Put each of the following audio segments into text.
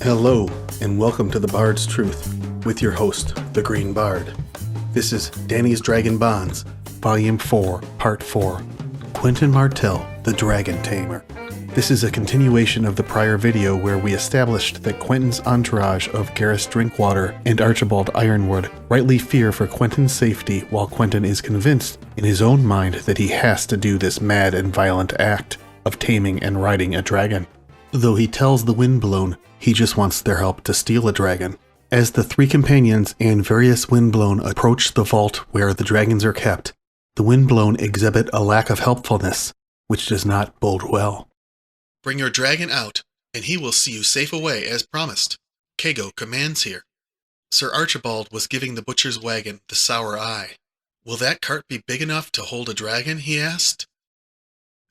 Hello, and welcome to The Bard's Truth, with your host, the Green Bard. This is Dany's Dragon Bonds, Volume 4, Part 4, Quentyn Martell, the Dragon Tamer. This is a continuation of the prior video where we established that Quentyn's entourage of Gerris Drinkwater and Archibald Yronwood rightly fear for Quentyn's safety, while Quentyn is convinced in his own mind that he has to do this mad and violent act of taming and riding a dragon. Though he tells the Windblown he just wants their help to steal a dragon. As the three companions and various Windblown approach the vault where the dragons are kept, the Windblown exhibit a lack of helpfulness, which does not bode well. Bring your dragon out, and he will see you safe away as promised. Kago commands here. Sir Archibald was giving the butcher's wagon the sour eye. Will that cart be big enough to hold a dragon, he asked.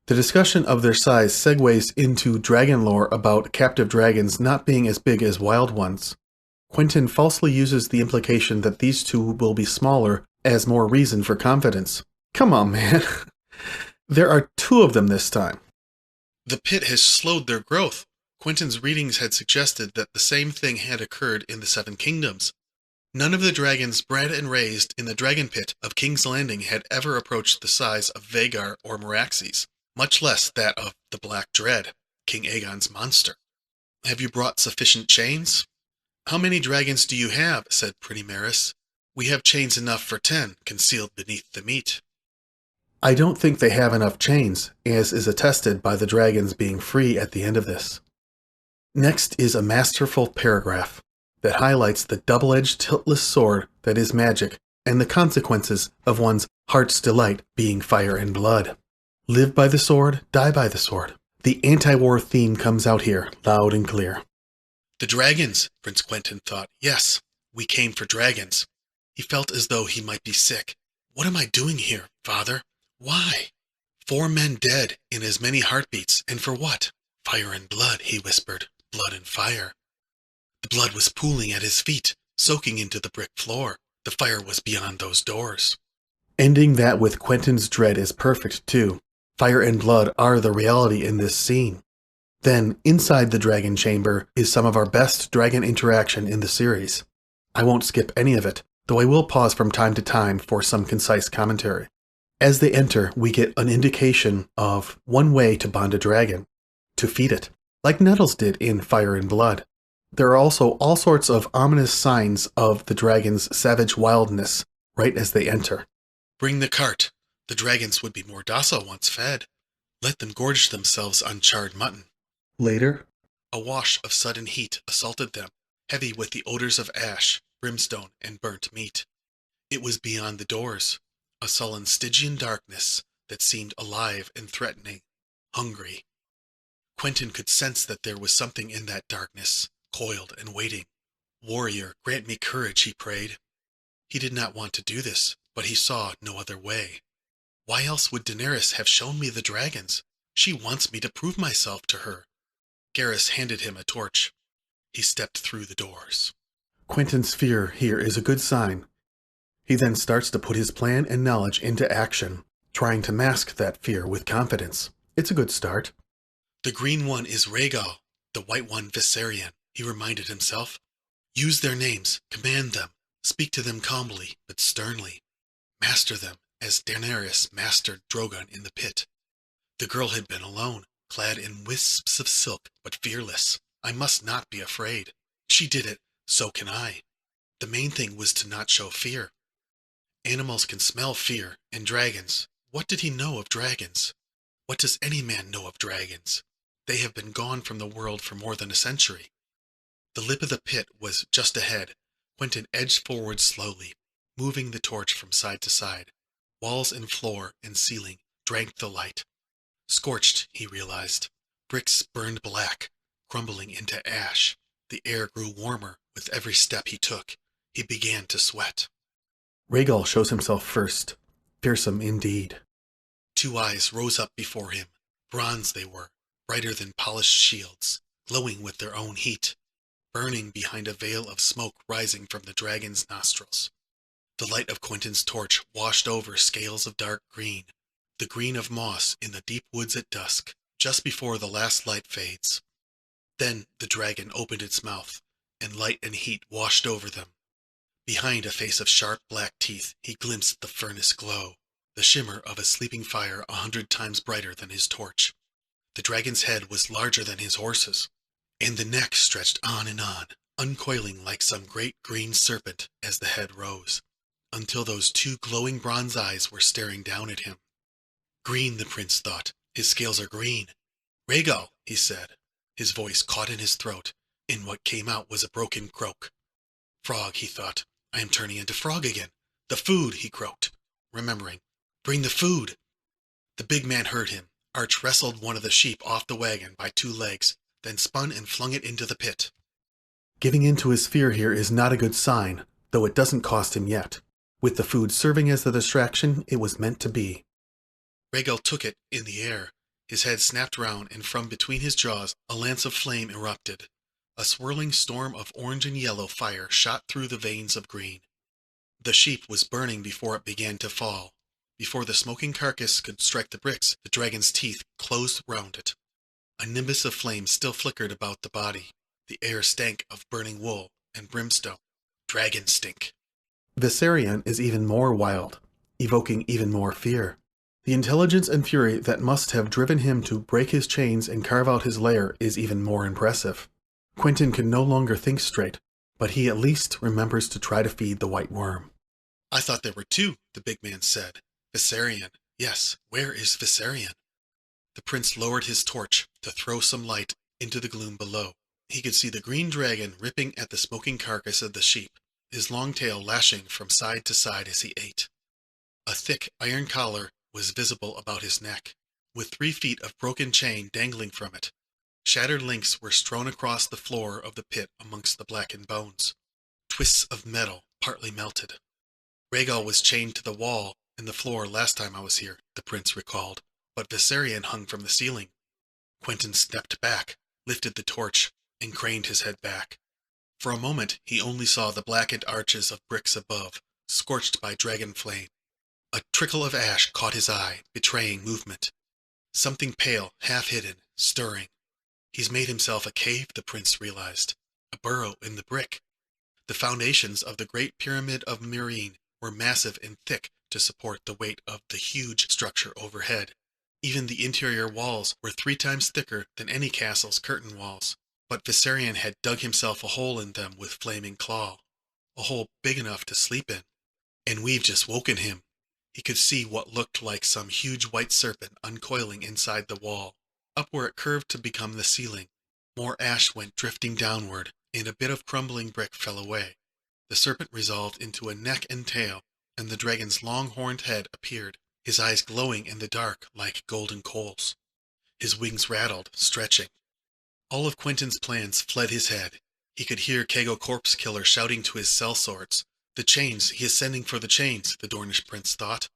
The discussion of their size segues into dragon lore about captive dragons not being as big as wild ones. Quentyn falsely uses the implication that these two will be smaller as more reason for confidence. Come on, man. There are two of them this time. The pit has slowed their growth. Quentyn's readings had suggested that the same thing had occurred in the Seven Kingdoms. None of the dragons bred and raised in the dragon pit of King's Landing had ever approached the size of Vhagar or Meraxes, much less that of the Black Dread, King Aegon's monster. Have you brought sufficient chains? How many dragons do you have? Said pretty Meereen. We have chains enough for 10, concealed beneath the meat. I don't think they have enough chains, as is attested by the dragons being free at the end of this. Next is a masterful paragraph that highlights the double-edged tiltless sword that is magic and the consequences of one's heart's delight being fire and blood. Live by the sword, die by the sword. The anti-war theme comes out here, loud and clear. The dragons, Prince Quentyn thought. Yes, we came for dragons. He felt as though he might be sick. What am I doing here, father? Why? 4 men dead in as many heartbeats, and for what? Fire and blood, he whispered. Blood and fire. The blood was pooling at his feet, soaking into the brick floor. The fire was beyond those doors. Ending that with Quentyn's dread is perfect, too. Fire and blood are the reality in this scene. Then, inside the dragon chamber is some of our best dragon interaction in the series. I won't skip any of it, though I will pause from time to time for some concise commentary. As they enter, we get an indication of one way to bond a dragon: to feed it, like Nettles did in Fire and Blood. There are also all sorts of ominous signs of the dragon's savage wildness right as they enter. Bring the cart. The dragons would be more docile once fed. Let them gorge themselves on charred mutton. Later, a wash of sudden heat assaulted them, heavy with the odors of ash, brimstone, and burnt meat. It was beyond the doors, a sullen Stygian darkness that seemed alive and threatening, hungry. Quentyn could sense that there was something in that darkness, coiled and waiting. Warrior, grant me courage, he prayed. He did not want to do this, but he saw no other way. Why else would Daenerys have shown me the dragons? She wants me to prove myself to her. Gerris handed him a torch. He stepped through the doors. Quentyn's fear here is a good sign. He then starts to put his plan and knowledge into action, trying to mask that fear with confidence. It's a good start. The green one is Rhaegal, the white one Viserion, he reminded himself. Use their names, command them, speak to them calmly but sternly. Master them, as Daenerys mastered Drogon in the pit. The girl had been alone, clad in wisps of silk, but fearless. I must not be afraid. She did it, so can I. The main thing was to not show fear. Animals can smell fear, and dragons. What did he know of dragons? What does any man know of dragons? They have been gone from the world for more than a century. The lip of the pit was just ahead. Quentyn edged forward slowly, moving the torch from side to side. Walls and floor and ceiling drank the light. Scorched, he realized. Bricks burned black, crumbling into ash. The air grew warmer with every step he took. He began to sweat. Rhaegal shows himself first. Fearsome indeed. 2 eyes rose up before him. Bronze they were, brighter than polished shields, glowing with their own heat, burning behind a veil of smoke rising from the dragon's nostrils. The light of Quentyn's torch washed over scales of dark green, the green of moss in the deep woods at dusk, just before the last light fades. Then the dragon opened its mouth, and light and heat washed over them. Behind a face of sharp black teeth, he glimpsed the furnace glow, the shimmer of a sleeping fire 100 times brighter than his torch. The dragon's head was larger than his horse's, and the neck stretched on, uncoiling like some great green serpent as the head rose, until those two glowing bronze eyes were staring down at him. Green, the prince thought. His scales are green. Rhaegal, he said. His voice caught in his throat, and what came out was a broken croak. Frog, he thought. I am turning into frog again. The food, he croaked, remembering. Bring the food. The big man heard him. Arch wrestled one of the sheep off the wagon by 2 legs, then spun and flung it into the pit. Giving in to his fear here is not a good sign, though it doesn't cost him yet. With the food serving as the distraction it was meant to be. Rhaegal took it in the air. His head snapped round, and from between his jaws a lance of flame erupted. A swirling storm of orange and yellow fire shot through the veins of green. The sheep was burning before it began to fall. Before the smoking carcass could strike the bricks, the dragon's teeth closed round it. A nimbus of flame still flickered about the body. The air stank of burning wool and brimstone. Dragon stink. Viserion is even more wild, evoking even more fear. The intelligence and fury that must have driven him to break his chains and carve out his lair is even more impressive. Quentyn can no longer think straight, but he at least remembers to try to feed the white worm. I thought there were 2, the big man said. Viserion. Yes, where is Viserion? The prince lowered his torch to throw some light into the gloom below. He could see the green dragon ripping at the smoking carcass of the sheep, his long tail lashing from side to side as he ate. A thick iron collar was visible about his neck, with 3 feet of broken chain dangling from it. Shattered links were strewn across the floor of the pit amongst the blackened bones. Twists of metal partly melted. Rhaegal was chained to the wall and the floor last time I was here, the prince recalled, but Viserion hung from the ceiling. Quentyn stepped back, lifted the torch, and craned his head back. For a moment he only saw the blackened arches of bricks above, scorched by dragon flame. A trickle of ash caught his eye, betraying movement. Something pale, half-hidden, stirring. He's made himself a cave, the prince realized. A burrow in the brick. The foundations of the great pyramid of Meereen were massive and thick to support the weight of the huge structure overhead. Even the interior walls were 3 times thicker than any castle's curtain walls. But Viserion had dug himself a hole in them with flaming claw. A hole big enough to sleep in. And we've just woken him. He could see what looked like some huge white serpent uncoiling inside the wall, up where it curved to become the ceiling. More ash went drifting downward, and a bit of crumbling brick fell away. The serpent resolved into a neck and tail, and the dragon's long-horned head appeared, his eyes glowing in the dark like golden coals. His wings rattled, stretching. All of Quentyn's plans fled his head. He could hear Kago Corpse Killer shouting to his sellswords. The chains, he is sending for the chains, the Dornish prince thought.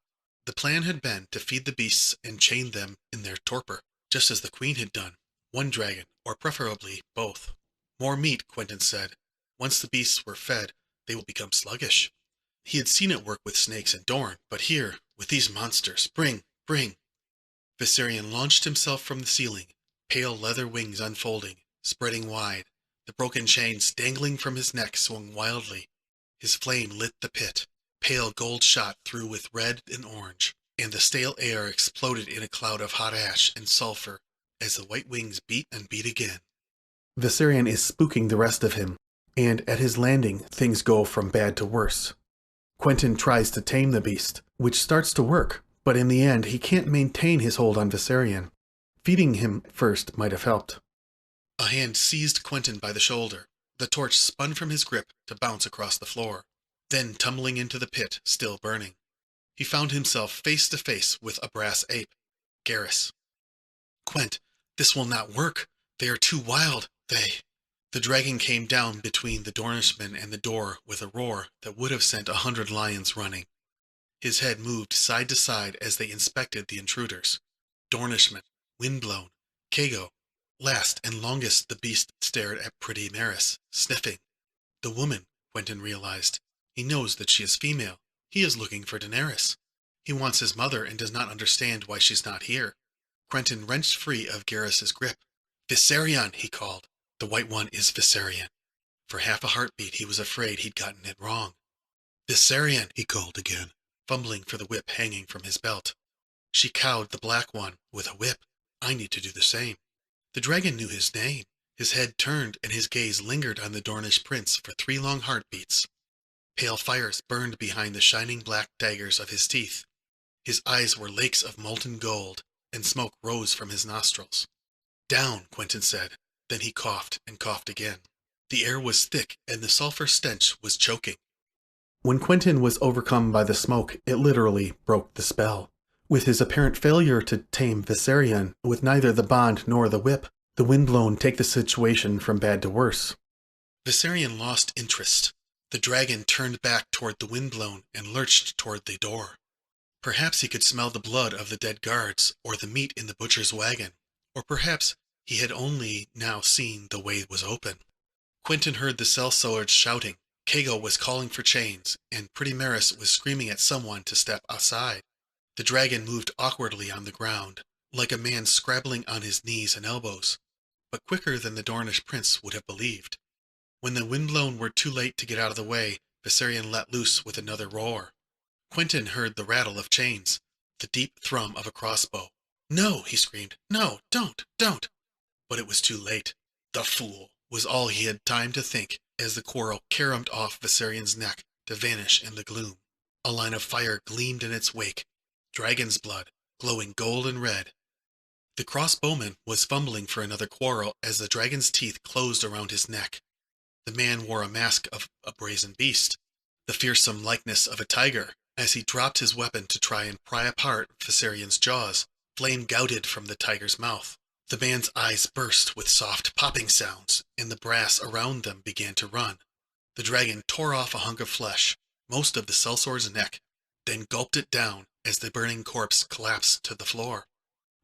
The plan had been to feed the beasts and chain them in their torpor, just as the queen had done. One dragon, or preferably both. More meat, Quentyn said. Once the beasts were fed, they will become sluggish. He had seen it work with snakes and Dorne, but here, with these monsters, bring! Viserion launched himself from the ceiling, pale leather wings unfolding, spreading wide. The broken chains dangling from his neck swung wildly. His flame lit the pit. Pale gold shot through with red and orange, and the stale air exploded in a cloud of hot ash and sulfur as the white wings beat and beat again. Viserion is spooking the rest of him, and at his landing things go from bad to worse. Quentyn tries to tame the beast, which starts to work, but in the end he can't maintain his hold on Viserion. Feeding him first might have helped. A hand seized Quentyn by the shoulder. The torch spun from his grip to bounce across the floor, then tumbling into the pit, still burning. He found himself face to face with a brass ape, Gerris. Quent, this will not work. They are too wild. The dragon came down between the Dornishmen and the door with a roar that would have sent 100 lions running. His head moved side to side as they inspected the intruders. Dornishmen, windblown, Kago. Last and longest the beast stared at pretty Daenerys, sniffing. The woman, Quentyn realized. He knows that she is female. He is looking for Daenerys. He wants his mother and does not understand why she's not here. Quentyn wrenched free of Gerris's grip. Viserion, he called. The White One is Viserion. For half a heartbeat he was afraid he'd gotten it wrong. Viserion, he called again, fumbling for the whip hanging from his belt. She cowed the Black One with a whip. I need to do the same. The dragon knew his name. His head turned and his gaze lingered on the Dornish prince for 3 long heartbeats. Pale fires burned behind the shining black daggers of his teeth. His eyes were lakes of molten gold, and smoke rose from his nostrils. Down, Quentyn said. Then he coughed and coughed again. The air was thick and the sulfur stench was choking. When Quentyn was overcome by the smoke, it literally broke the spell. With his apparent failure to tame Viserion, with neither the bond nor the whip, the windblown take the situation from bad to worse. Viserion lost interest. The dragon turned back toward the windblown and lurched toward the door. Perhaps he could smell the blood of the dead guards, or the meat in the butcher's wagon, or perhaps he had only now seen the way was open. Quentyn heard the sellswords shouting. Kago was calling for chains, and Pretty Meris was screaming at someone to step aside. The dragon moved awkwardly on the ground, like a man scrabbling on his knees and elbows, but quicker than the Dornish prince would have believed. When the windblown were too late to get out of the way, Viserion let loose with another roar. Quentyn heard the rattle of chains, the deep thrum of a crossbow. No, he screamed. No, don't. But it was too late. The fool, was all he had time to think as the quarrel caromed off Viserion's neck to vanish in the gloom. A line of fire gleamed in its wake, dragon's blood, glowing gold and red. The crossbowman was fumbling for another quarrel as the dragon's teeth closed around his neck. The man wore a mask of a brazen beast, the fearsome likeness of a tiger. As he dropped his weapon to try and pry apart Viserion's jaws, flame gouted from the tiger's mouth. The man's eyes burst with soft popping sounds, and the brass around them began to run. The dragon tore off a hunk of flesh, most of the sellsword's neck, then gulped it down as the burning corpse collapsed to the floor.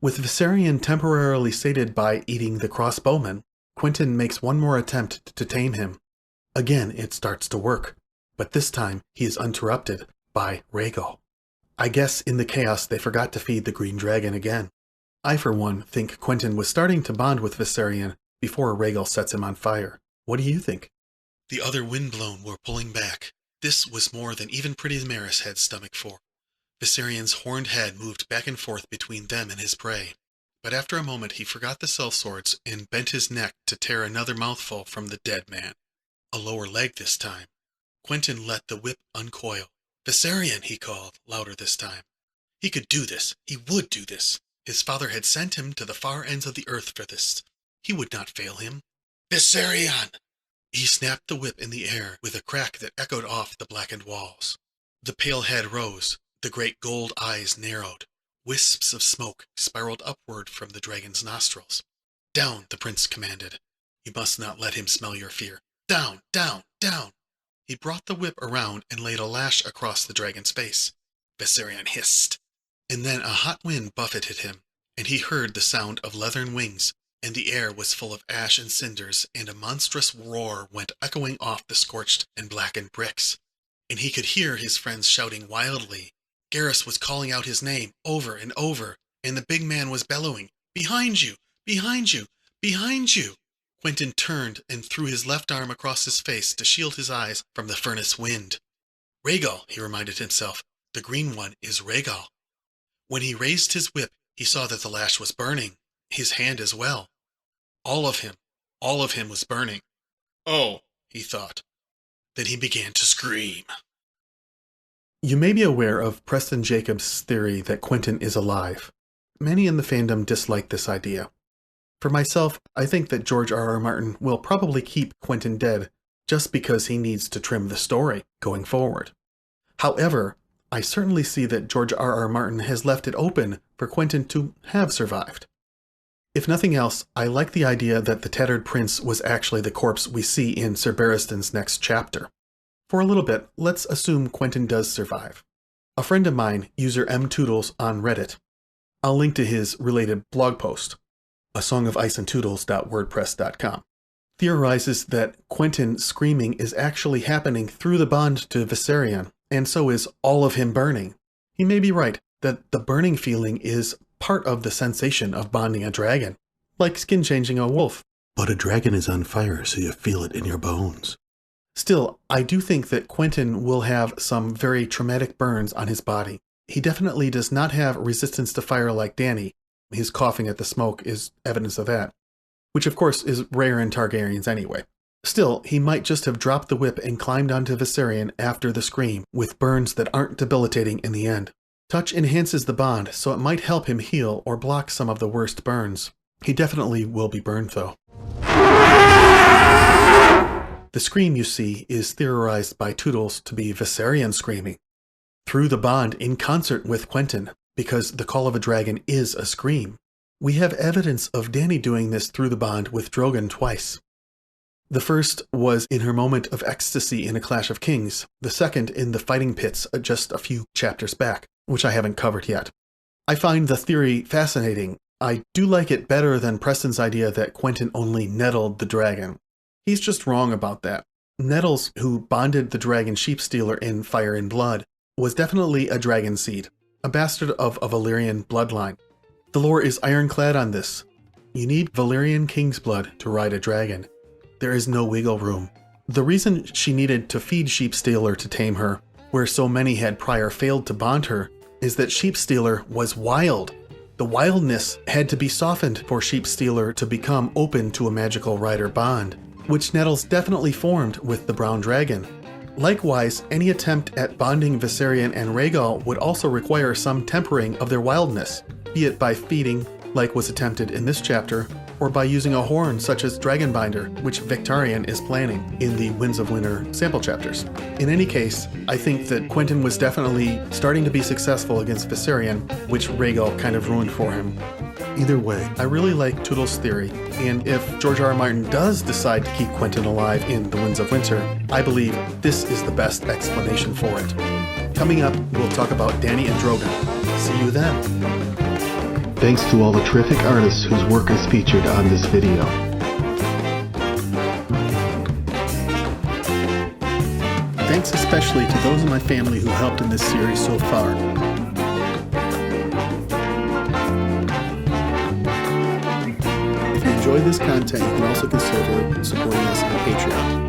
With Viserion temporarily sated by eating the crossbowman, Quentyn makes one more attempt to tame him. Again it starts to work, but this time he is interrupted by Rhaego. I guess in the chaos they forgot to feed the green dragon again. I, for one, think Quentyn was starting to bond with Viserion before Rhaego sets him on fire. What do you think? The other windblown were pulling back. This was more than even Pretty Meris had stomach for. Viserion's horned head moved back and forth between them and his prey. But after a moment he forgot the sellswords and bent his neck to tear another mouthful from the dead man. A lower leg this time. Quentyn let the whip uncoil. Viserion, he called, louder this time. He could do this. He would do this. His father had sent him to the far ends of the earth for this. He would not fail him. Viserion! He snapped the whip in the air with a crack that echoed off the blackened walls. The pale head rose. The great gold eyes narrowed. Wisps of smoke spiraled upward from the dragon's nostrils. Down, the prince commanded. You must not let him smell your fear. Down, down, down! He brought the whip around and laid a lash across the dragon's face. Viserion hissed. And then a hot wind buffeted him, and he heard the sound of leathern wings, and the air was full of ash and cinders, and a monstrous roar went echoing off the scorched and blackened bricks. And he could hear his friends shouting wildly. Gerris was calling out his name over and over, and the big man was bellowing, "Behind you! Behind you! Behind you!" Quentyn turned and threw his left arm across his face to shield his eyes from the furnace wind. Rhaego, he reminded himself. The green one is Rhaego. When he raised his whip, he saw that the lash was burning, his hand as well. All of him was burning. Oh, he thought. Then he began to scream. You may be aware of Preston Jacobs' theory that Quentyn is alive. Many in the fandom dislike this idea. For myself, I think that George R.R. Martin will probably keep Quentyn dead just because he needs to trim the story going forward. However, I certainly see that George R.R. Martin has left it open for Quentyn to have survived. If nothing else, I like the idea that the tattered prince was actually the corpse we see in Sir Barristan's next chapter. For a little bit, let's assume Quentyn does survive. A friend of mine, user Tootles on Reddit, I'll link to his related blog post, asongoficeandtootles.wordpress.com, theorizes that Quentyn screaming is actually happening through the bond to Viserion, and so is all of him burning. He may be right that the burning feeling is part of the sensation of bonding a dragon, like skin changing a wolf. But a dragon is on fire, so you feel it in your bones. Still, I do think that Quentyn will have some very traumatic burns on his body. He definitely does not have resistance to fire like Dany. His coughing at the smoke is evidence of that, which of course is rare in Targaryens anyway. Still, he might just have dropped the whip and climbed onto Viserion after the scream, with burns that aren't debilitating in the end. Touch enhances the bond, so it might help him heal or block some of the worst burns. He definitely will be burned, though. The scream you see is theorized by Tootles to be Viserion screaming, through the bond in concert with Quentyn, because the call of a dragon is a scream. We have evidence of Dany doing this through the bond with Drogon twice. The first was in her moment of ecstasy in A Clash of Kings, the second in the fighting pits just a few chapters back, which I haven't covered yet. I find the theory fascinating. I do like it better than Preston's idea that Quentyn only nettled the dragon. He's just wrong about that. Nettles, who bonded the dragon sheep-stealer in Fire and Blood, was definitely a dragon seed, a bastard of a Valyrian bloodline. The lore is ironclad on this. You need Valyrian king's blood to ride a dragon. There is no wiggle room. The reason she needed to feed Sheepstealer to tame her, where so many had prior failed to bond her, is that Sheepstealer was wild. The wildness had to be softened for Sheepstealer to become open to a magical rider bond, which Nettles definitely formed with the brown dragon. Likewise, any attempt at bonding Viserion and Rhaegal would also require some tempering of their wildness, be it by feeding, like was attempted in this chapter, or by using a horn such as Dragonbinder, which Victarion is planning in the Winds of Winter sample chapters. In any case, I think that Quentyn was definitely starting to be successful against Viserion, which Rhaegal kind of ruined for him. Either way, I really like Tootles' theory, and if George R. R. Martin does decide to keep Quentyn alive in The Winds of Winter, I believe this is the best explanation for it. Coming up, we'll talk about Dany and Drogon. See you then. Thanks to all the terrific artists whose work is featured on this video. Thanks especially to those in my family who helped in this series so far. If you enjoy this content, you can also consider supporting us on Patreon.